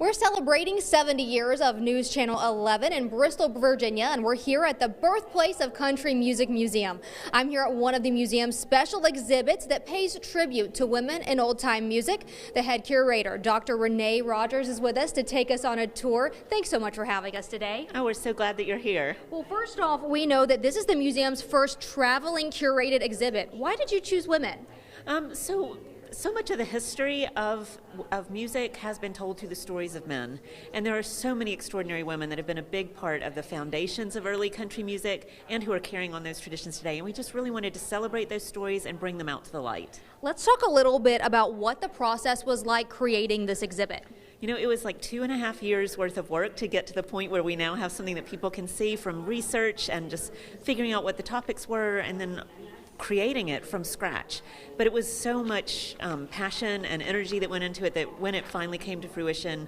We're celebrating 70 years of News Channel 11 in Bristol, Virginia, and we're here at the Birthplace of Country Music Museum. I'm here at one of the museum's special exhibits that pays tribute to women in old-time music. The head curator, Dr. Renee Rogers, is with us to take us on a tour. Thanks so much for having us today. Oh, we're so glad that you're here. Well, first off, we know that this is the museum's first traveling curated exhibit. Why did you choose women? So much of the history of music has been told through the stories of men. And there are so many extraordinary women that have been a big part of the foundations of early country music and who are carrying on those traditions today. And we just really wanted to celebrate those stories and bring them out to the light. Let's talk a little bit about what the process was like creating this exhibit. You know, it was like 2.5 years worth of work to get to the point where we now have something that people can see, from research and just figuring out what the topics were and then creating it from scratch. But it was so much passion and energy that went into it that when it finally came to fruition,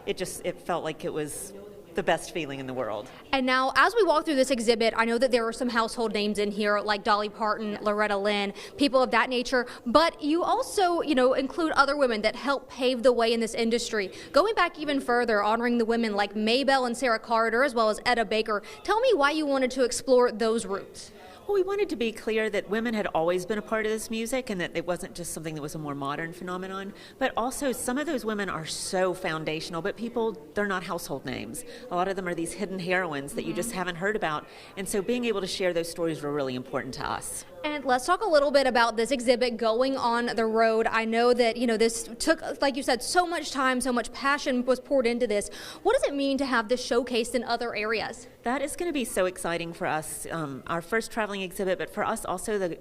it felt like it was the best feeling in the world. And now, as we walk through this exhibit, I know that there are some household names in here like Dolly Parton, Loretta Lynn, people of that nature, but you also, include other women that helped pave the way in this industry. Going back even further, honoring the women like Maybelle and Sarah Carter, as well as Etta Baker. Tell me why you wanted to explore those roots. Well, we wanted to be clear that women had always been a part of this music and that it wasn't just something that was a more modern phenomenon, but also some of those women are so foundational, but they're not household names. A lot of them are these hidden heroines that you just haven't heard about, and so being able to share those stories were really important to us. And let's talk a little bit about this exhibit going on the road. I know that, this took, like you said, so much time, so much passion was poured into this. What does it mean to have this showcased in other areas? That is going to be so exciting for us, our first traveling exhibit, but for us also the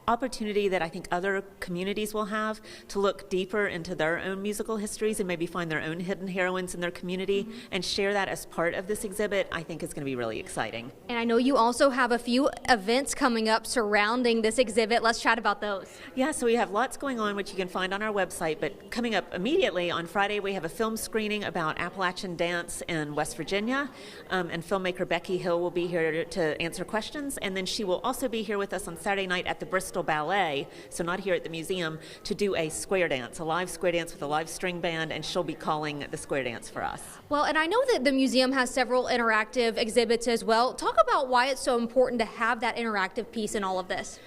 opportunity that I think other communities will have to look deeper into their own musical histories and maybe find their own hidden heroines in their community and share that as part of this exhibit, I think is going to be really exciting. And I know you also have a few events coming up surrounding this exhibit. Let's chat about those. Yeah, so we have lots going on, which you can find on our website, but coming up immediately on Friday, we have a film screening about Appalachian dance in West Virginia, and filmmaker Becky Hill will be here to answer questions, and then she will also be here with us on Saturday night at the Bristol Ballet, so not here at the museum, to do a square dance, a live square dance with a live string band, and she'll be calling the square dance for us. Well, and I know that the museum has several interactive exhibits as well. Talk about why it's so important to have that interactive piece in all of this.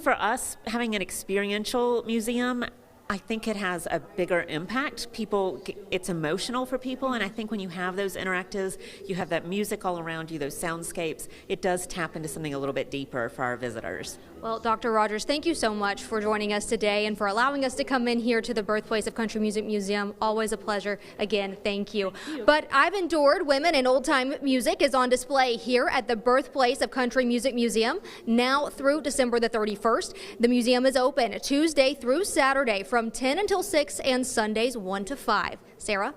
For us, having an experiential museum, I think it has a bigger impact. It's emotional for people, and I think when you have those interactives, you have that music all around you, those soundscapes, it does tap into something a little bit deeper for our visitors. Well, Dr. Rogers, thank you so much for joining us today and for allowing us to come in here to the Birthplace of Country Music Museum. Always a pleasure. Again, thank you. But I've Endured Women in Old-Time Music is on display here at the Birthplace of Country Music Museum now through December the 31st. The museum is open Tuesday through Saturday from 10 until 6 and Sundays 1 to 5. Sarah?